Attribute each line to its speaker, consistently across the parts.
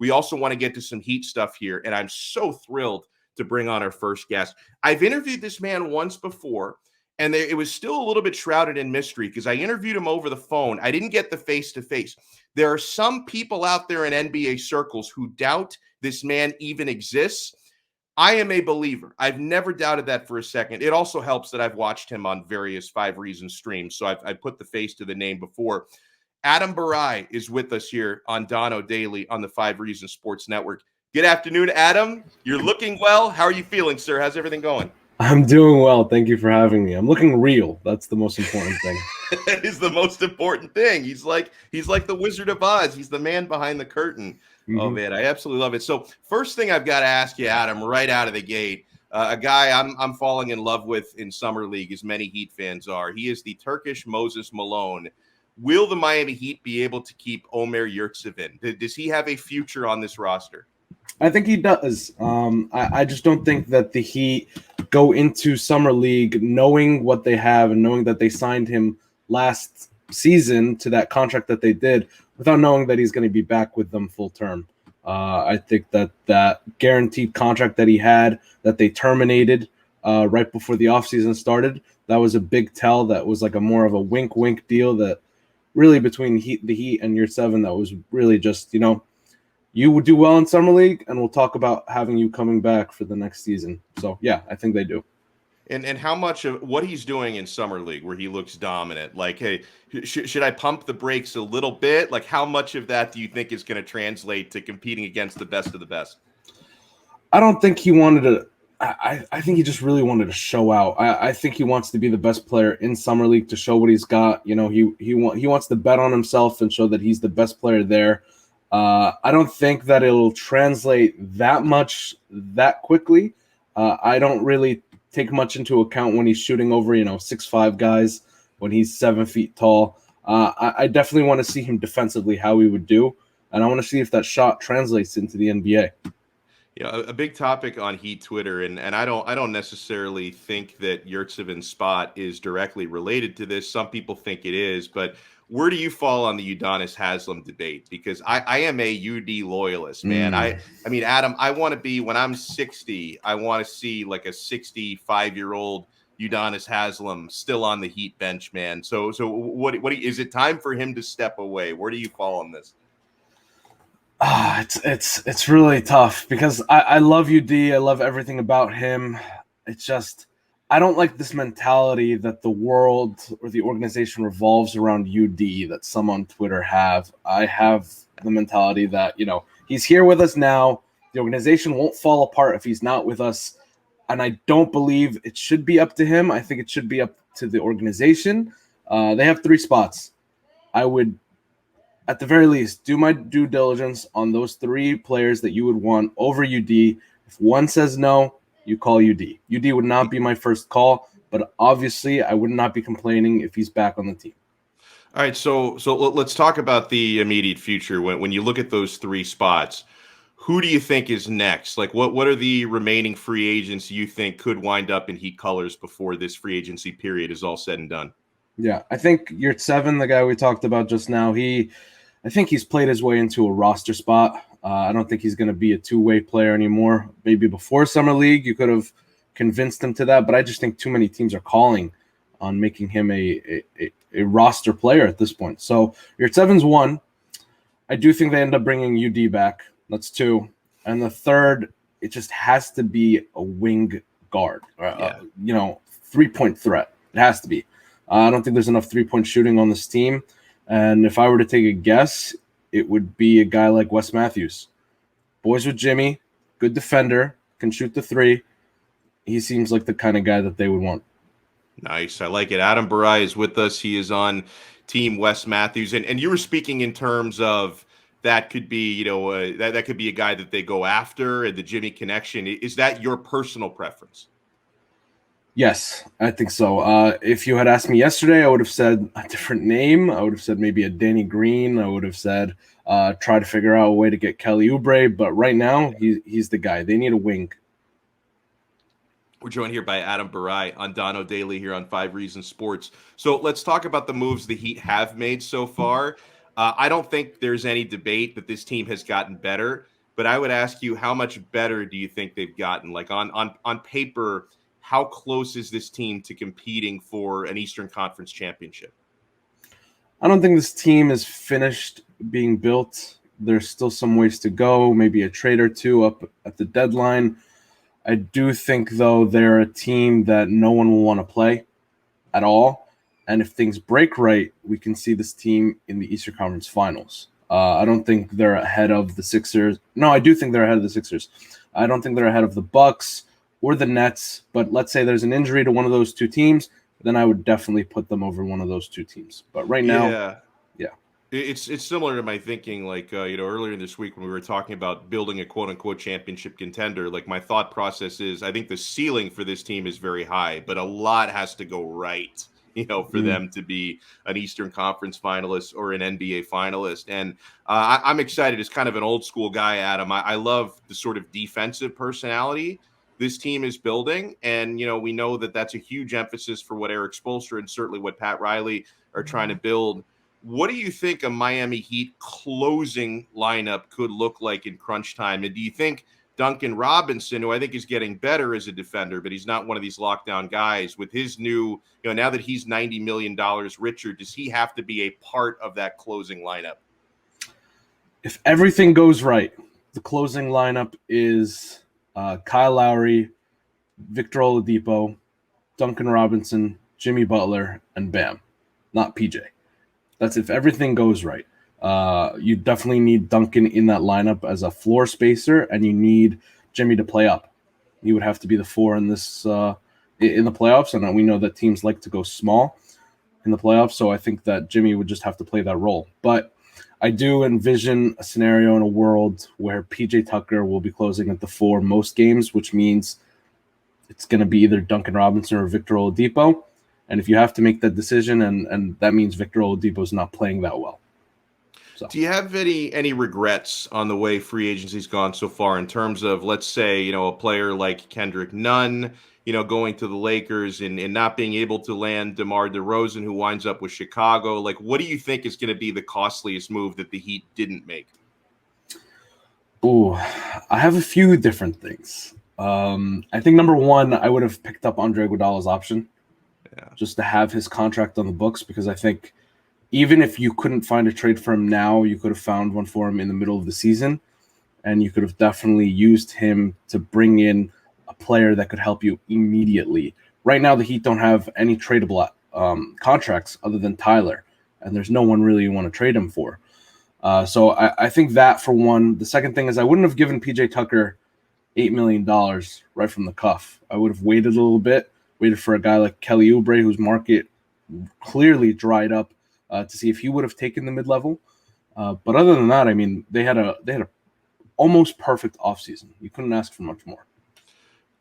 Speaker 1: We also want to get to some Heat stuff here, and I'm so thrilled to bring on our first guest. I've interviewed this man once before, and it was still a little bit shrouded in mystery because I interviewed him over the phone. I didn't get the face-to-face. There are some people out there in NBA circles who doubt this man even exists. I am a believer. I've never doubted that for a second. It also helps that I've watched him on various 5 Reasons streams, so I've put the face to the name before. Adam Borai is with us here on Donno Daily on the 5 Reasons Sports Network. Good afternoon, Adam. You're looking well. How are you feeling, sir? How's everything going?
Speaker 2: I'm doing well. Thank you for having me. I'm looking real. That's the most important thing.
Speaker 1: That is the most important thing. He's like the Wizard of Oz. He's the man behind the curtain. Mm-hmm. Oh, man, I absolutely love it. So first thing I've got to ask you, Adam, right out of the gate, a guy I'm falling in love with in Summer League, as many Heat fans are. He is the Turkish Moses Malone. Will the Miami Heat be able to keep Omer Yurtseven? Does he have a future on this roster?
Speaker 2: I think he does. I just don't think that the Heat go into Summer League knowing what they have and knowing that they signed him last season to that contract that they did without knowing that he's going to be back with them full term. I think that guaranteed contract that he had that they terminated right before the offseason started, that was a big tell. That was like a more of a wink deal that really between the Heat and Yurtseven, that was really just, you would do well in Summer League, and we'll talk about having you coming back for the next season. So, yeah, I think they do.
Speaker 1: And how much of what he's doing in Summer League where he looks dominant, like, hey, should I pump the brakes a little bit? Like, how much of that do you think is going to translate to competing against the best of the best?
Speaker 2: I don't think he wanted to – I think he just really wanted to show out. I think he wants to be the best player in Summer League to show what he's got. He wants to bet on himself and show that he's the best player there. I don't think that it'll translate that much that quickly. I don't really take much into account when he's shooting over, 6'5" guys, when he's 7 feet tall. I definitely want to see him defensively, how he would do, and I want to see if that shot translates into the NBA.
Speaker 1: Yeah, a big topic on Heat Twitter, and I don't necessarily think that Yurtseven's spot is directly related to this. Some people think it is, but where do you fall on the Udovic Haslam debate? Because I am a UD loyalist, man. I mean, Adam, I want to be, when I'm 60, I want to see like a 65-year-old Udovic Haslam still on the Heat bench, man. So what is it time for him to step away? Where do you fall on this?
Speaker 2: It's really tough because I love UD. I love everything about him. It's just I don't like this mentality that the world or the organization revolves around UD that some on Twitter have. I have the mentality that, he's here with us now. The organization won't fall apart if he's not with us. And I don't believe it should be up to him. I think it should be up to the organization. They have 3 spots. I would, at the very least, do my due diligence on those 3 players that you would want over UD. If one says no, you call UD. UD would not be my first call, but obviously I would not be complaining if he's back on the team.
Speaker 1: All right, so let's talk about the immediate future. When you look at those 3 spots, who do you think is next? Like, what are the remaining free agents you think could wind up in Heat colors before this free agency period is all said and done?
Speaker 2: Yeah, I think Yurtseven, the guy we talked about just now, I think he's played his way into a roster spot. I don't think he's going to be a two-way player anymore. Maybe before Summer League, you could have convinced him to that, but I just think too many teams are calling on making him a roster player at this point. So Yurtseven's 1. I do think they end up bringing UD back. That's 2. And the 3rd, it just has to be a wing guard, 3-point threat. It has to be. I don't think there's enough 3-point shooting on this team. And if I were to take a guess, it would be a guy like Wes Matthews. Boys with Jimmy, good defender, can shoot the 3. He seems like the kind of guy that they would want.
Speaker 1: Nice. I like it. Adam Borai is with us. He is on Team Wes Matthews. And you were speaking in terms of that could be, that could be a guy that they go after, and the Jimmy connection. Is that your personal preference?
Speaker 2: Yes, I think so. If you had asked me yesterday, I would have said a different name. I would have said maybe a Danny Green. I would have said try to figure out a way to get Kelly Oubre. But right now, he's the guy. They need a wing.
Speaker 1: We're joined here by Adam Borai on Donno Daily here on 5 Reasons Sports. So let's talk about the moves the Heat have made so far. I don't think there's any debate that this team has gotten better. but I would ask you, how much better do you think they've gotten? Like on paper, how close is this team to competing for an Eastern Conference championship?
Speaker 2: I don't think this team is finished being built. There's still some ways to go, maybe a trade or two up at the deadline. I do think, though, they're a team that no one will want to play at all. And if things break right, we can see this team in the Eastern Conference Finals. I don't think they're ahead of the Sixers. No, I do think they're ahead of the Sixers. I don't think they're ahead of the Bucks or the Nets. But let's say there's an injury to one of those two teams, then I would definitely put them over one of those two teams. But right now, yeah.
Speaker 1: It's similar to my thinking, like, earlier this week when we were talking about building a quote-unquote championship contender, like my thought process is I think the ceiling for this team is very high, but a lot has to go right, for them to be an Eastern Conference finalist or an NBA finalist. And I'm excited as kind of an old school guy, Adam. I love the sort of defensive personality this team is building. And, we know that that's a huge emphasis for what Eric Spoelstra and certainly what Pat Riley are trying to build. What do you think a Miami Heat closing lineup could look like in crunch time? And do you think Duncan Robinson, who I think is getting better as a defender, but he's not one of these lockdown guys, with his new, now that he's $90 million richer, does he have to be a part of that closing lineup?
Speaker 2: If everything goes right, the closing lineup is Kyle Lowry, Victor Oladipo, Duncan Robinson, Jimmy Butler, and Bam, not PJ. That's if everything goes right. You definitely need Duncan in that lineup as a floor spacer, and you need Jimmy to play up. He would have to be the 4 in this in the playoffs, and we know that teams like to go small in the playoffs, so I think that Jimmy would just have to play that role. But I do envision a scenario in a world where PJ Tucker will be closing at the 4 most games, which means it's going to be either Duncan Robinson or Victor Oladipo. And if you have to make that decision, and that means Victor Oladipo is not playing that well. So.
Speaker 1: Do you have any regrets on the way free agency's gone so far in terms of, let's say, a player like Kendrick Nunn, going to the Lakers and not being able to land DeMar DeRozan, who winds up with Chicago? Like, what do you think is going to be the costliest move that the Heat didn't make?
Speaker 2: Ooh, I have a few different things. I think number one, I would have picked up Andre Iguodala's option. Yeah. Just to have his contract on the books, because I think even if you couldn't find a trade for him now, you could have found one for him in the middle of the season, and you could have definitely used him to bring in a player that could help you immediately. Right now, the Heat don't have any tradable contracts other than Tyler, and there's no one really you want to trade him for. So I think that, for one. The second thing is I wouldn't have given PJ Tucker $8 million right from the cuff. I would have waited a little bit. Waited for a guy like Kelly Oubre, whose market clearly dried up, to see if he would have taken the mid-level. But other than that, I mean, they had a almost perfect offseason. You couldn't ask for much more.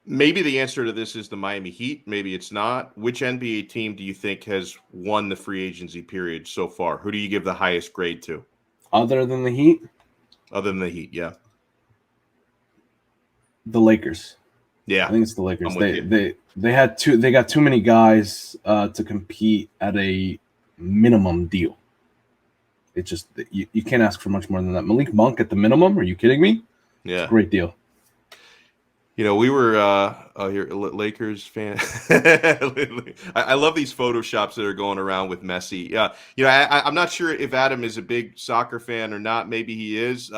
Speaker 1: Maybe the answer to this is the Miami Heat. Maybe it's not. Which NBA team do you think has won the free agency period so far? Who do you give the highest grade to?
Speaker 2: Other than the Heat?
Speaker 1: Other than the Heat, yeah.
Speaker 2: The Lakers.
Speaker 1: Yeah,
Speaker 2: I think it's the Lakers. They got too many guys to compete at a minimum deal. It's just you can't ask for much more than that. Malik Monk at the minimum? Are you kidding me?
Speaker 1: Yeah,
Speaker 2: it's a great deal.
Speaker 1: We were here Lakers fan. I love these photoshops that are going around with Messi. Yeah, I'm not sure if Adam is a big soccer fan or not. Maybe he is.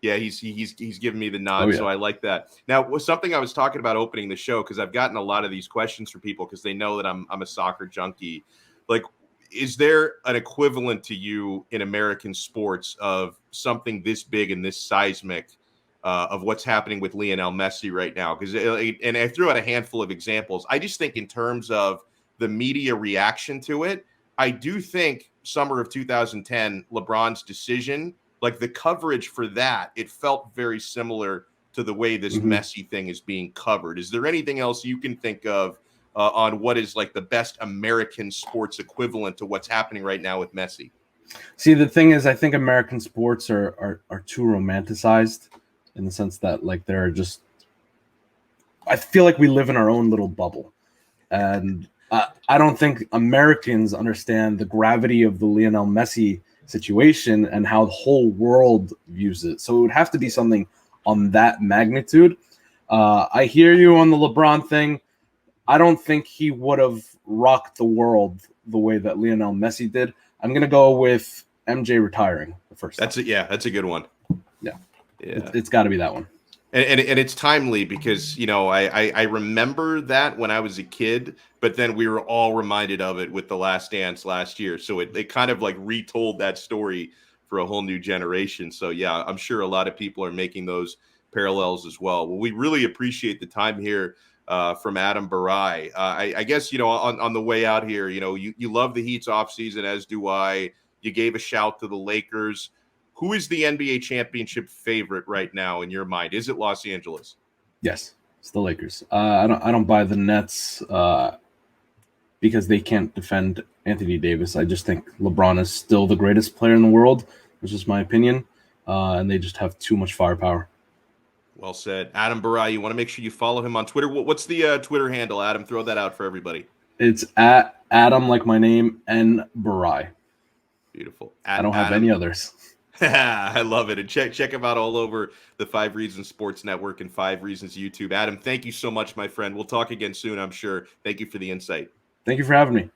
Speaker 1: Yeah, he's giving me the nod, So I like that. Now, something I was talking about opening the show, because I've gotten a lot of these questions from people because they know that I'm a soccer junkie. Like, is there an equivalent to you in American sports of something this big and this seismic of what's happening with Lionel Messi right now? Because and I threw out a handful of examples. I just think in terms of the media reaction to it, I do think summer of 2010, LeBron's decision, like the coverage for that, it felt very similar to the way this Messi thing is being covered. Is there anything else you can think of on what is like the best American sports equivalent to what's happening right now with Messi?
Speaker 2: See, the thing is, I think American sports are too romanticized in the sense that, like, they're just, I feel like we live in our own little bubble. And I don't think Americans understand the gravity of the Lionel Messi situation and how the whole world views it. So it would have to be something on that magnitude. I hear you on the LeBron thing. I don't think he would have rocked the world the way that Lionel Messi did. I'm going to go with MJ retiring the first time.
Speaker 1: That's a good one.
Speaker 2: Yeah. It's got to be that one.
Speaker 1: And it's timely because, you know, I remember that when I was a kid, but then we were all reminded of it with The Last Dance last year. So it kind of like retold that story for a whole new generation. So, yeah, I'm sure a lot of people are making those parallels as well. Well, we really appreciate the time here from Adam Borai. I guess, you know, on the way out here, you know, you love the Heat's offseason, as do I. You gave a shout to the Lakers. Who is the NBA championship favorite right now in your mind? Is it Los Angeles?
Speaker 2: Yes, it's the Lakers. I don't buy the Nets because they can't defend Anthony Davis. I just think LeBron is still the greatest player in the world, which is my opinion, and they just have too much firepower.
Speaker 1: Well said. Adam Borai, you want to make sure you follow him on Twitter. What's the Twitter handle, Adam? Throw that out for everybody.
Speaker 2: It's at Adam, like my name, and Borai.
Speaker 1: Beautiful.
Speaker 2: I don't have any others.
Speaker 1: I love it. And check him out all over the 5 Reasons Sports Network and 5 Reasons YouTube. Adam, thank you so much, my friend. We'll talk again soon, I'm sure. Thank you for the insight.
Speaker 2: Thank you for having me.